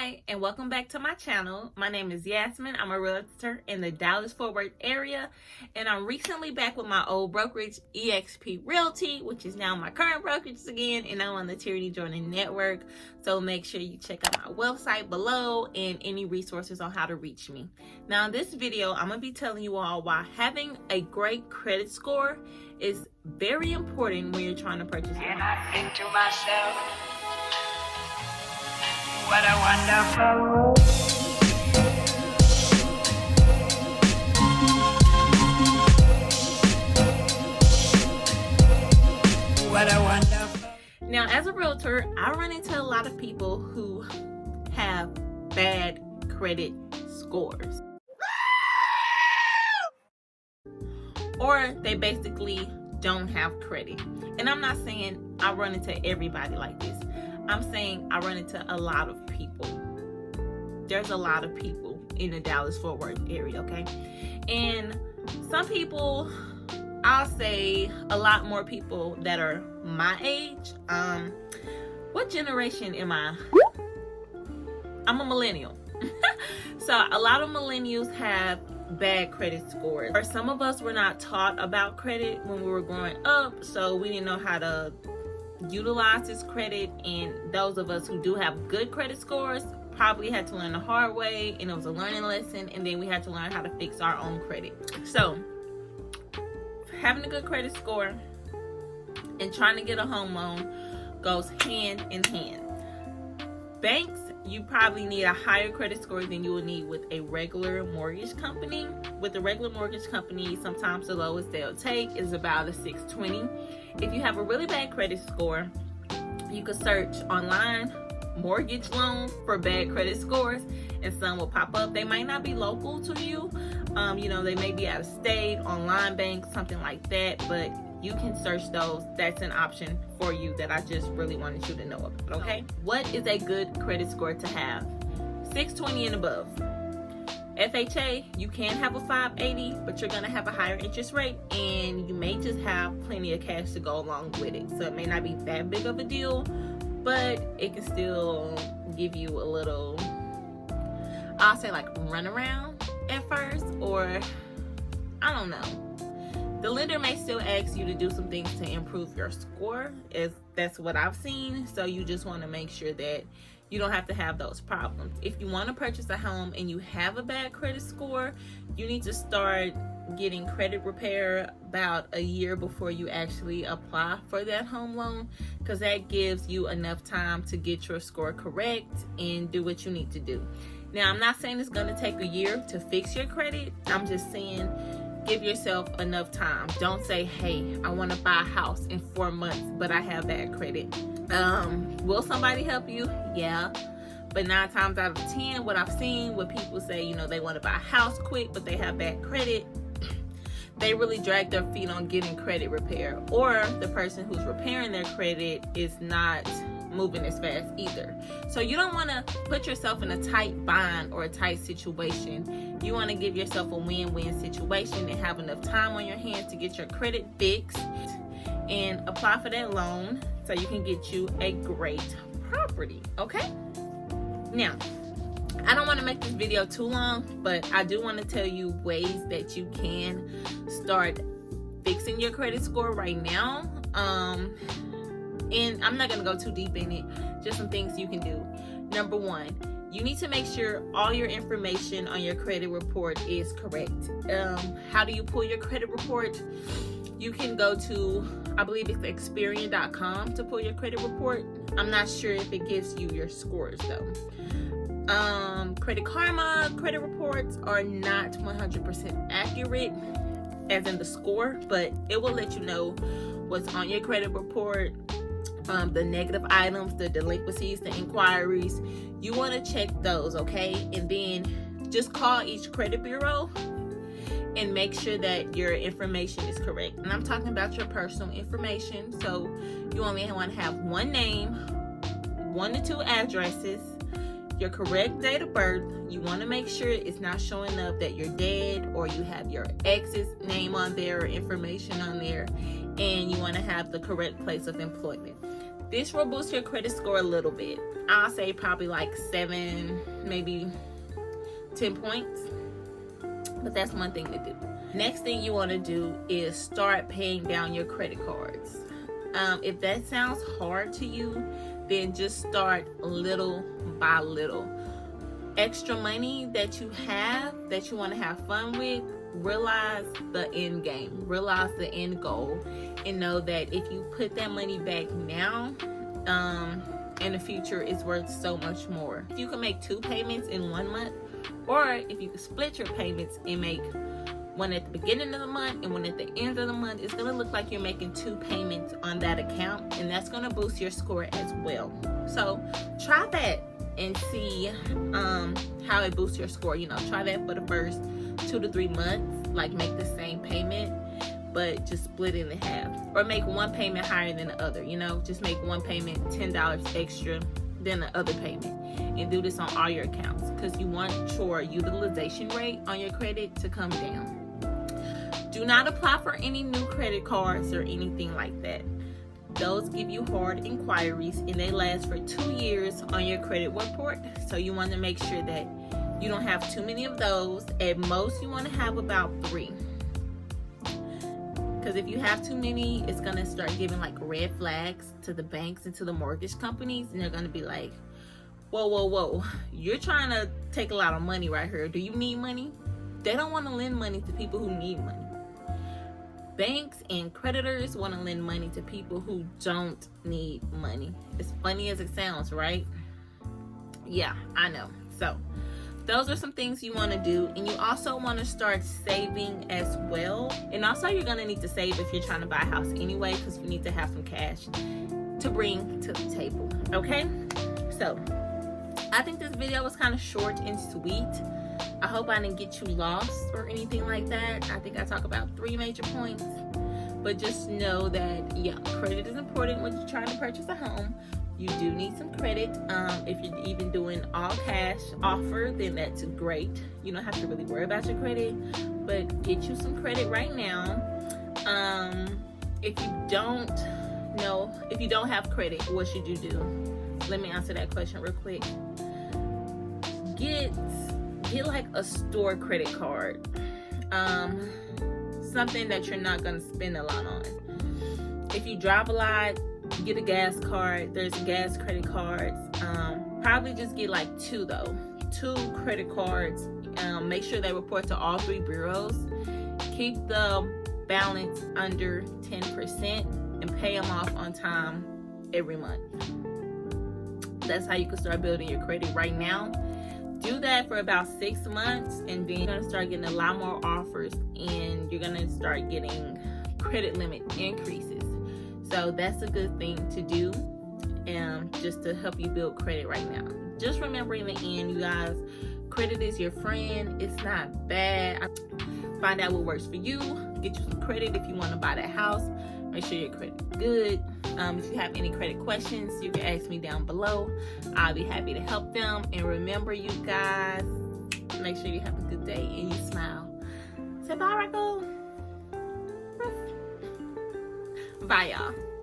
Hi, and welcome back to my channel. My name is Yasmin. I'm a realtor in the Dallas-Fort Worth area, and I'm recently back with my old brokerage, eXp Realty, which is now my current brokerage again, and I'm on the Tyranny Jordan Network. So make sure you check out my website below and any resources on how to reach me. Now, in this video, I'm going to be telling you all why having a great credit score is very important when you're trying to purchase a home. And I think to myself, what a wonderful world. What a wonderful. Now, as a realtor, I run into a lot of people who have bad credit scores. Or they basically don't have credit. And I'm not saying I run into everybody like this. I'm saying I run into a lot of people. There's a lot of people in the Dallas-Fort Worth area, okay? And some people, I'll say a lot more people that are my age. What generation am I? I'm a millennial. So a lot of millennials have bad credit scores. Or some of us were not taught about credit when we were growing up, so we didn't know how to utilize this credit, and those of us who do have good credit scores probably had to learn the hard way, and it was a learning lesson, and then we had to learn how to fix our own credit. So having a good credit score and trying to get a home loan goes hand in hand. Banks, you probably need a higher credit score than you will need with a regular mortgage company. With a regular mortgage company, sometimes the lowest they'll take is about a 620. If you have a really bad credit score, you can search online mortgage loan for bad credit scores, and some will pop up. They might not be local to you. They may be out of state, online banks, something like that, but you can search those. That's an option for you that I just really wanted you to know about, okay? What is a good credit score to have? 620 and above. FHA, you can have a 580, but you're gonna have a higher interest rate, and you may just have plenty of cash to go along with it. So it may not be that big of a deal, but it can still give you a little, I'll say like runaround at first, or I don't know. The lender may still ask you to do some things to improve your score, as that's what I've seen. So you just want to make sure that you don't have to have those problems. If you want to purchase a home and you have a bad credit score, you need to start getting credit repair about a year before you actually apply for that home loan, because that gives you enough time to get your score correct and do what you need to do. Now, I'm not saying it's going to take a year to fix your credit. I'm just saying give yourself enough time. Don't say, hey, I want to buy a house in 4 months, but I have bad credit. Will somebody help you? Yeah. But 9 times out of 10, what I've seen, when people say, they want to buy a house quick, but they have bad credit, they really drag their feet on getting credit repair. Or the person who's repairing their credit is not moving as fast either. So you don't want to put yourself in a tight bind or a tight situation. You want to give yourself a win-win situation and have enough time on your hands to get your credit fixed and apply for that loan so you can get you a great property, okay? Now, I don't want to make this video too long, but I do want to tell you ways that you can start fixing your credit score right now. And I'm not going to go too deep in it, just some things you can do. Number 1, you need to make sure all your information on your credit report is correct. How do you pull your credit report? You can go to, I believe it's Experian.com to pull your credit report. I'm not sure if it gives you your scores though. Credit Karma credit reports are not 100% accurate as in the score, but it will let you know what's on your credit report, the negative items, the delinquencies, the inquiries. You want to check those, okay? And then just call each credit bureau and make sure that your information is correct. And I'm talking about your personal information. So you only want to have one name, 1 to 2 addresses, your correct date of birth. You want to make sure it's not showing up that you're dead, or you have your ex's name on there or information on there, and you want to have the correct place of employment. This will boost your credit score a little bit. I'll say probably like 7, maybe 10 points. But that's one thing to do. Next thing you want to do is start paying down your credit cards. If that sounds hard to you, then just start little by little. Extra money that you have, that you want to have fun with, realize the end game, realize the end goal, and know that if you put that money back now, in the future, it's worth so much more. If you can make 2 payments in 1 month, or if you can split your payments and make one at the beginning of the month and one at the end of the month, it's going to look like you're making 2 payments on that account, and that's going to boost your score as well. So try that and see how it boosts your score. Try that for the first 2 to 3 months, like make the same payment but just split it in half, or make one payment higher than the other. Just make one payment $10 extra than the other payment, and do this on all your accounts, because you want your utilization rate on your credit to come down. Do not apply for any new credit cards or anything like that. Those give you hard inquiries, and they last for 2 years on your credit report. So you want to make sure that you don't have too many of those. At most, you want to have about 3. Because if you have too many, it's going to start giving like red flags to the banks and to the mortgage companies, and they're going to be like, whoa, you're trying to take a lot of money right here. Do you need money? They don't want to lend money to people who need money. Banks and creditors want to lend money to people who don't need money. As funny as it sounds, right? Yeah, I know. So those are some things you want to do. And you also want to start saving as well. And also you're going to need to save if you're trying to buy a house anyway, because you need to have some cash to bring to the table. Okay? So I think this video was kind of short and sweet. I hope I didn't get you lost or anything like that. I think I talk about 3 major points. But just know that, credit is important when you're trying to purchase a home. You do need some credit. If you're even doing all cash offer, then that's great. You don't have to really worry about your credit. But get you some credit right now. If you don't have credit, what should you do? Let me answer that question real quick. Get like a store credit card. Something that you're not going to spend a lot on. If you drive a lot, get a gas card. There's gas credit cards. Probably just get like 2 though. 2 credit cards. Make sure they report to all 3 bureaus. Keep the balance under 10% and pay them off on time every month. That's how you can start building your credit right now. Do that for about 6 months, and then you're going to start getting a lot more offers, and you're going to start getting credit limit increases. So that's a good thing to do, just to help you build credit right now. Just remember, in the end, you guys, credit is your friend. It's not bad. Find out what works for you. Get you some credit if you want to buy that house. Make sure your credit is good. If you have any credit questions, you can ask me down below. I'll be happy to help them. And remember, you guys, make sure you have a good day and you smile. Say bye, Rocco. Bye, y'all.